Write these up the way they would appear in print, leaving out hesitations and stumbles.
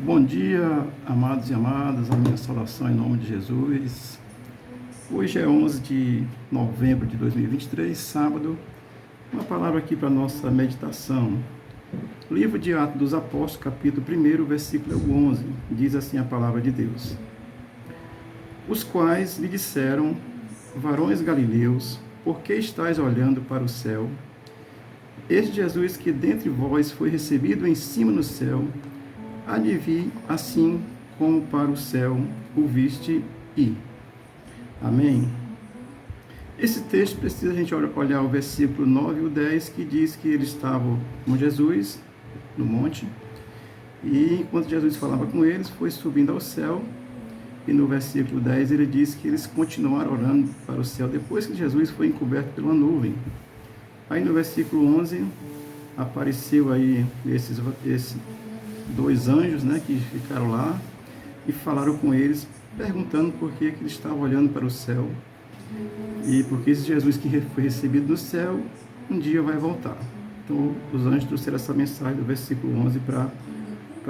Bom dia, amados e amadas, a minha saudação em nome de Jesus. Hoje é 11 de novembro de 2023, sábado. Uma palavra aqui para a nossa meditação. Livro de Atos dos Apóstolos, capítulo 1, versículo 11. Diz assim a palavra de Deus. Os quais lhe disseram: varões galileus, por que estáis olhando para o céu? Este Jesus que dentre vós foi recebido em cima no céu, há de vir assim como para o céu o viste ir. Amém? Esse texto precisa a gente olhar o versículo 9 e o 10, que diz que eles estavam com Jesus no monte, e enquanto Jesus falava com eles, foi subindo ao céu, e no versículo 10 ele diz que eles continuaram orando para o céu, depois que Jesus foi encoberto pela nuvem. Aí no versículo 11, apareceu aí esses dois anjos, né, que ficaram lá e falaram com eles, perguntando por que eles estavam olhando para o céu e porque esse Jesus que foi recebido no céu um dia vai voltar. Então os anjos trouxeram essa mensagem do versículo 11 para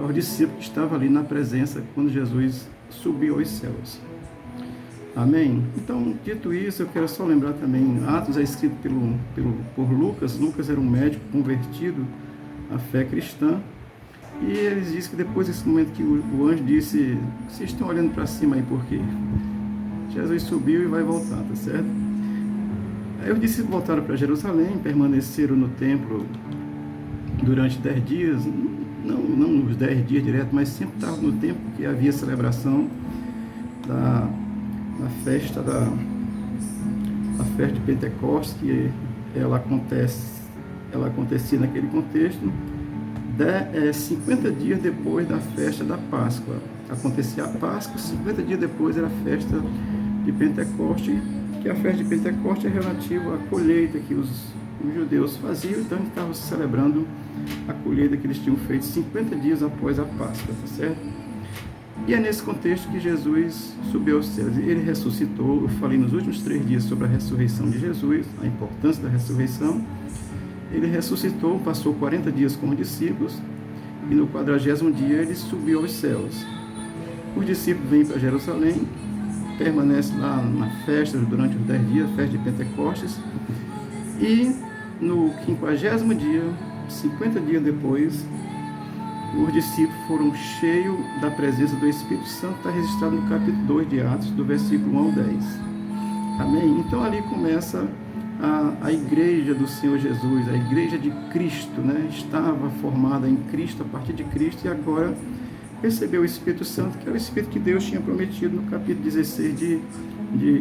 os discípulos que estavam ali na presença quando Jesus subiu aos céus. Amém? Então, dito isso, eu quero só lembrar também, Atos é escrito por Lucas. Lucas era um médico convertido à fé cristã. E eles dizem que depois desse momento que o anjo disse: vocês estão olhando para cima aí por quê? Jesus subiu e vai voltar, tá certo? Aí os discípulos voltaram para Jerusalém, permaneceram no templo durante 10 dias, não os 10 dias direto, mas sempre estavam no templo, que havia celebração da festa de Pentecostes, que ela acontecia naquele contexto. 50 dias depois da festa da Páscoa. Acontecia a Páscoa, 50 dias depois era a festa de Pentecoste, que a festa de Pentecoste é relativa à colheita que os judeus faziam, então eles estavam celebrando a colheita que eles tinham feito 50 dias após a Páscoa, tá certo? E é nesse contexto que Jesus subiu aos céus, ele ressuscitou. Eu falei nos últimos 3 dias sobre a ressurreição de Jesus, a importância da ressurreição. Ele ressuscitou, passou 40 dias com os discípulos, e no 40º dia ele subiu aos céus. Os discípulos vêm para Jerusalém, permanecem lá na festa durante os 10 dias, festa de Pentecostes, e no 50º dia, 50 dias depois, os discípulos foram cheios da presença do Espírito Santo. Está registrado no capítulo 2 de Atos, do versículo 1 ao 10. Amém? Então ali começa a igreja do Senhor Jesus, a igreja de Cristo, né? Estava formada em Cristo, a partir de Cristo, e agora recebeu o Espírito Santo, que era o Espírito que Deus tinha prometido no capítulo 16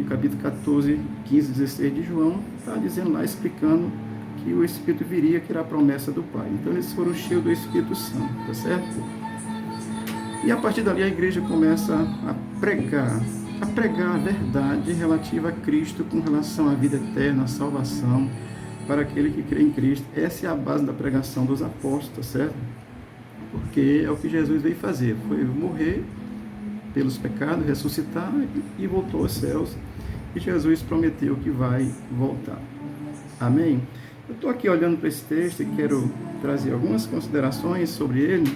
capítulo 14, 15, 16 de João. Está dizendo lá, explicando que o Espírito viria, que era a promessa do Pai. Então eles foram cheios do Espírito Santo, tá certo? E a partir dali a igreja começa a pregar a verdade relativa a Cristo, com relação à vida eterna, à salvação, para aquele que crê em Cristo. Essa é a base da pregação dos apóstolos, tá certo? Porque é o que Jesus veio fazer, foi morrer pelos pecados, ressuscitar e voltou aos céus, e Jesus prometeu que vai voltar. Amém? Eu estou aqui olhando para esse texto e quero trazer algumas considerações sobre ele.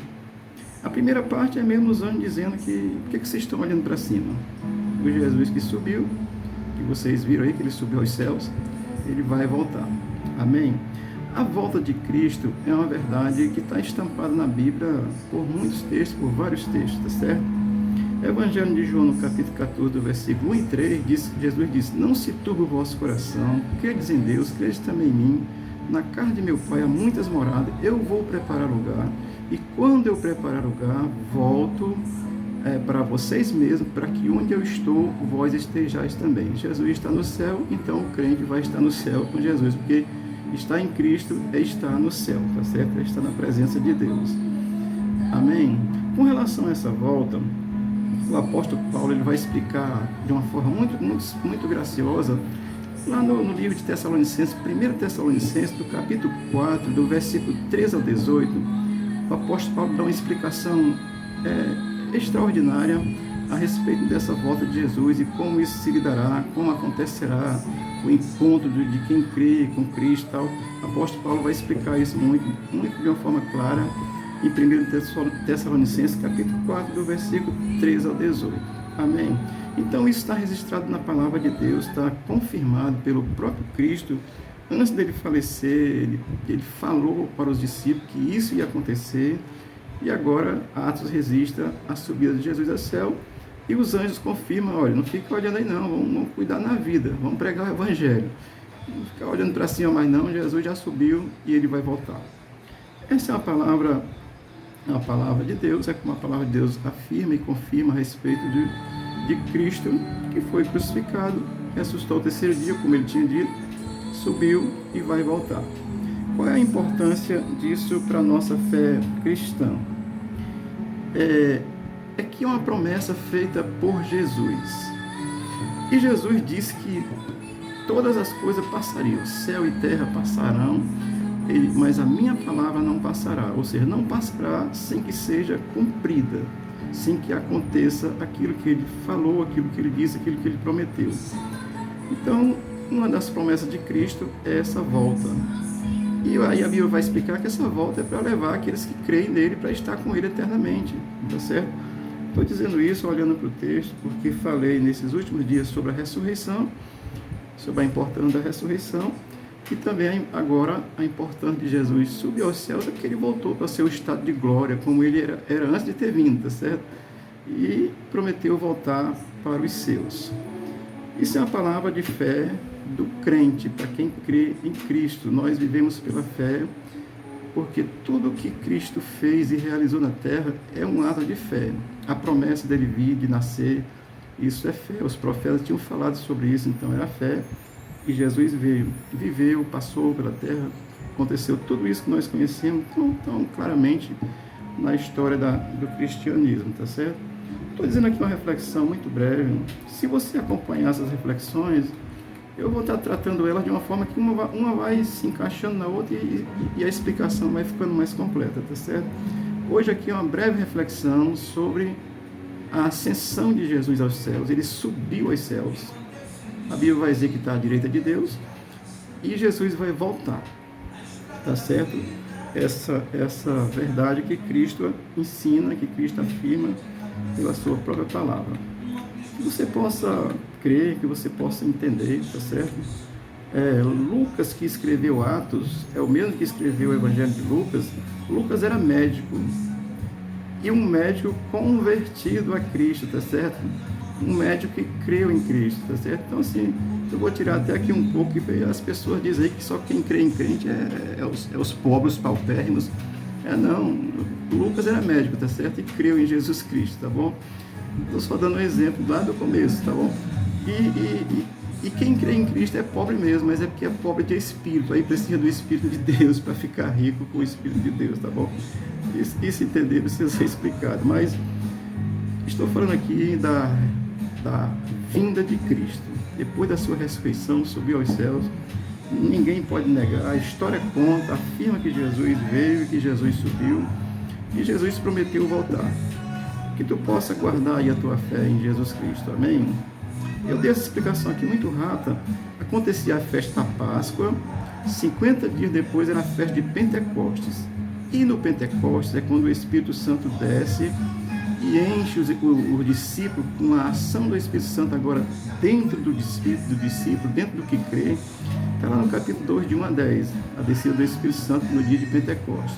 A primeira parte é mesmo os anjos dizendo que por que vocês estão olhando para cima? O Jesus que subiu, que vocês viram aí, que ele subiu aos céus, ele vai voltar. Amém? A volta de Cristo é uma verdade que está estampada na Bíblia por muitos textos, por vários textos, tá certo? Evangelho de João, no capítulo 14, do versículo 1 e 3, Jesus diz: não se turbe o vosso coração, credes em Deus, credes também em mim. Na casa de meu Pai há muitas moradas, eu vou preparar lugar, e quando eu preparar lugar, volto para vocês mesmos, para que onde eu estou, vós estejais também. Jesus está no céu, então o crente vai estar no céu com Jesus, porque estar em Cristo é estar no céu, tá certo? É estar na presença de Deus. Amém? Com relação a essa volta, o apóstolo Paulo ele vai explicar de uma forma muito graciosa, lá no livro de Tessalonicenses, 1 Tessalonicenses, do capítulo 4, do versículo 13 ao 18, o apóstolo Paulo dá uma explicação extraordinária a respeito dessa volta de Jesus e como isso se lidará, como acontecerá o encontro de quem crê com Cristo. Tal. O apóstolo Paulo vai explicar isso muito de uma forma clara, em 1 Tessalonicenses, capítulo 4, do versículo 13 ao 18. Amém? Então, isso está registrado na palavra de Deus, está confirmado pelo próprio Cristo. Antes dele falecer, ele falou para os discípulos que isso ia acontecer, e agora Atos registra a subida de Jesus ao céu, e os anjos confirmam: olha, não fica olhando aí não, vamos cuidar na vida, vamos pregar o evangelho. Não ficar olhando para cima mais não, Jesus já subiu e ele vai voltar. Essa é uma palavra de Deus, é como a palavra de Deus afirma e confirma a respeito de Cristo, que foi crucificado, ressuscitou ao terceiro dia, como ele tinha dito, subiu e vai voltar. Qual é a importância disso para a nossa fé cristã? É que é uma promessa feita por Jesus. E Jesus disse que todas as coisas passariam, céu e terra passarão, mas a minha palavra não passará. Ou seja, não passará sem que seja cumprida, sem que aconteça aquilo que ele falou, aquilo que ele disse, aquilo que ele prometeu. Então, uma das promessas de Cristo é essa volta. E aí a Bíblia vai explicar que essa volta é para levar aqueles que creem nele para estar com ele eternamente. Tá certo? Estou dizendo isso olhando para o texto, porque falei nesses últimos dias sobre a ressurreição, sobre a importância da ressurreição, e também agora a importância de Jesus subir aos céus, é que ele voltou para o seu estado de glória, como ele era antes de ter vindo, tá certo? E prometeu voltar para os seus. Isso é uma palavra de fé do crente, para quem crê em Cristo. Nós vivemos pela fé, porque tudo que Cristo fez e realizou na terra é um ato de fé. A promessa dele vir, de nascer, isso é fé. Os profetas tinham falado sobre isso, então era fé. E Jesus veio, viveu, passou pela terra, aconteceu tudo isso que nós conhecemos tão claramente na história do cristianismo, tá certo? Estou dizendo aqui uma reflexão muito breve. Se você acompanhar essas reflexões, eu vou estar tratando elas de uma forma que uma vai se encaixando na outra e a explicação vai ficando mais completa, tá certo? Hoje aqui é uma breve reflexão sobre a ascensão de Jesus aos céus. Ele subiu aos céus. A Bíblia vai dizer que está à direita de Deus e Jesus vai voltar, tá certo? Essa verdade que Cristo ensina, que Cristo afirma pela sua própria palavra. Que você possa crer, que você possa entender, tá certo? Lucas, que escreveu Atos, é o mesmo que escreveu o Evangelho de Lucas. Lucas era médico, e um médico convertido a Cristo, tá certo? Um médico que creu em Cristo, tá certo? Então, assim, eu vou tirar até aqui um pouco, que as pessoas dizem aí que só quem crê em crente é os pobres, os paupérrimos. Não, Lucas era médico, tá certo? E creu em Jesus Cristo, tá bom? Estou só dando um exemplo lá do começo, tá bom? E quem crê em Cristo é pobre mesmo, mas é porque é pobre de espírito, aí precisa do Espírito de Deus para ficar rico com o Espírito de Deus, tá bom? Isso entender precisa ser explicado, mas estou falando aqui da vinda de Cristo. Depois da sua ressurreição, subiu aos céus, ninguém pode negar, a história conta, afirma que Jesus veio, que Jesus subiu, e Jesus prometeu voltar. Que tu possa guardar aí a tua fé em Jesus Cristo, amém? Eu dei essa explicação aqui muito rápida. Acontecia a festa da Páscoa, 50 dias depois era a festa de Pentecostes. E no Pentecostes é quando o Espírito Santo desce e enche os discípulos com a ação do Espírito Santo agora dentro do discípulo, dentro do que crê. Está lá no capítulo 2, de 1 a 10, a descida do Espírito Santo no dia de Pentecostes.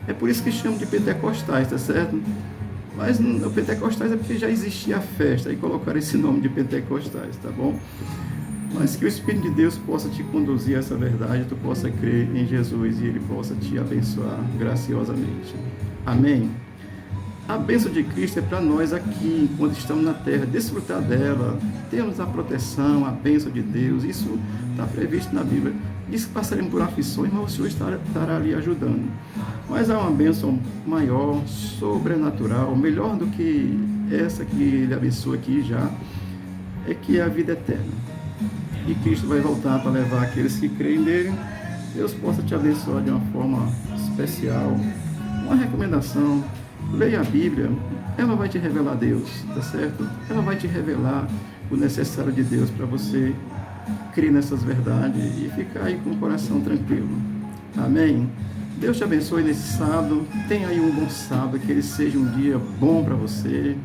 É por isso que chamam de pentecostais, tá certo? Mas o Pentecostais é porque já existia a festa, aí colocaram esse nome de Pentecostais, tá bom? Mas que o Espírito de Deus possa te conduzir a essa verdade, tu possa crer em Jesus e Ele possa te abençoar graciosamente. Amém? A bênção de Cristo é para nós aqui, enquanto estamos na terra, desfrutar dela, termos a proteção, a bênção de Deus, isso está previsto na Bíblia. Diz que passaremos por aflições, mas o Senhor estará ali ajudando. Mas há uma bênção maior, sobrenatural, melhor do que essa que Ele abençoa aqui já, é que é a vida eterna. E Cristo vai voltar para levar aqueles que creem nele. Deus possa te abençoar de uma forma especial. Uma recomendação: leia a Bíblia, ela vai te revelar Deus, tá certo? Ela vai te revelar o necessário de Deus para você crer nessas verdades e ficar aí com o coração tranquilo. Amém? Deus te abençoe nesse sábado. Tenha aí um bom sábado, que ele seja um dia bom para você.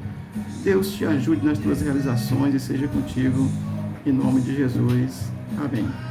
Deus te ajude nas tuas realizações e seja contigo. Em nome de Jesus. Amém.